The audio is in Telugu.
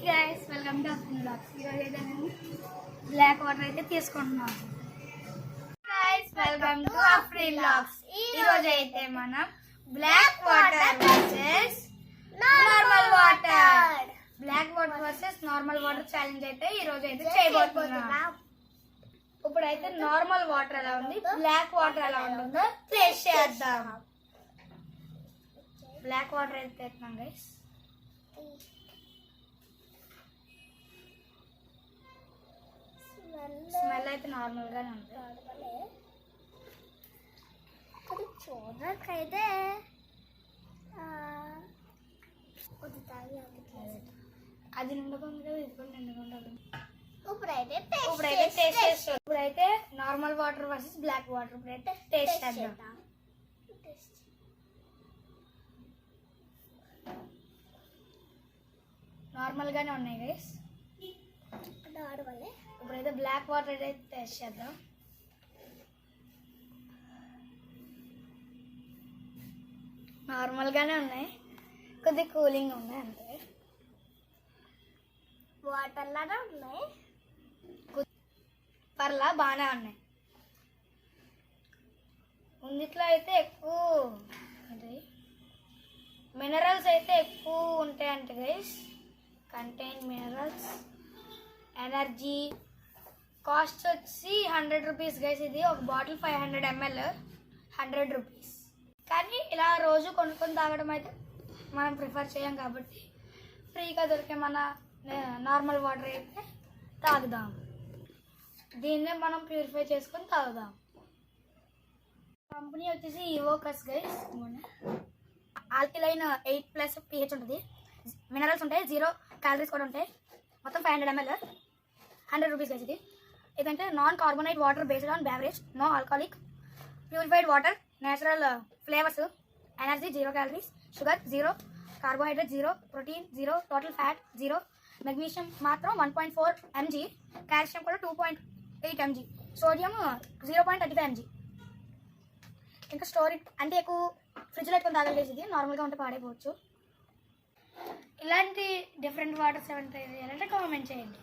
Guys welcome to Afreen vlogs. ఈరోజు అయితే నేను బ్లాక్ వాటర్ అయితే తీసుకుంటున్నాను. Guys welcome to Afreen vlogs. ఈరోజు అయితే మనం black water versus normal water challenge అయితే ఈరోజు అయితే చేయబోతున్నాం. ఇప్పుడైతే నార్మల్ వాటర్ ఎలా ఉంది, బ్లాక్ వాటర్ ఎలా ఉంటుందో టేస్ట్ చేద్దాం. బ్లాక్ వాటర్ అయితే తెస్తున్నాం గైస్. స్మెల్ అయితే నార్మల్ గానే ఉంది. చూడకైతే అది నిండుకుంది కదా, ఇది కూడా నిండుకుంటుంది. ఇప్పుడైతే టేస్ట్ చేస్తాం. ఇప్పుడైతే normal water versus black water ఇప్పుడైతే టేస్ట్ చేద్దాం. నార్మల్ గానే ఉన్నాయి గైస్. ఇప్పుడైతే బ్లాక్ వాటర్ అయితే టేస్ట్ చేద్దాం. నార్మల్ గానే ఉన్నాయి, కొద్దిగా కూలింగ్ ఉన్నాయి అంతే. వాటర్ లాగా ఉన్నాయి, పర్లా బాగానే ఉన్నాయి. ముందిట్లో అయితే ఎక్కువ మినరల్స్ అయితే ఎక్కువ ఉంటాయంట guys. Contain minerals, energy. Cost వచ్చి 100 రూపీస్ గైస్. ఇది ఒక బాటిల్ 500 ml 100 రూపీస్. కానీ ఇలా రోజు కొనుక్కొని తాగడం అయితే మనం ప్రిఫర్ చేయం కాబట్టి ఫ్రీగా దొరికే మన నార్మల్ వాటర్ అయితే తాగుదాం. దీన్నే మనం ప్యూరిఫై చేసుకొని తాగుదాం. కంపెనీ వచ్చేసి ఈవోకస్ గైస్. ఆల్కలైన్ 8+ pH ఉంటుంది. మినరల్స్ ఉంటాయి, 0 క్యాలరీస్ కూడా ఉంటాయి. మొత్తం 500 ml 100 రూపీస్ గైస్. ఇదంటే non carbonate water based on beverage, no alcoholic, purified water, natural flavours, energy 0 calories, sugar 0, carbohydrate 0, protein 0, total fat 0, magnesium మాత్రం 1.4 mg, కాల్షియం కూడా 2.8 mg, సోడియం 0.35 mg. ఇంకా స్టోరేజ్ అంటే ఎక్కువ ఫ్రిడ్జ్లో పెట్టుకొని తాగలేదు. ఇది నార్మల్గా ఉంటే పాడైపోవచ్చు. ఇలాంటి డిఫరెంట్ వాటర్స్ ఏమంటే కామెంట్ చేయండి.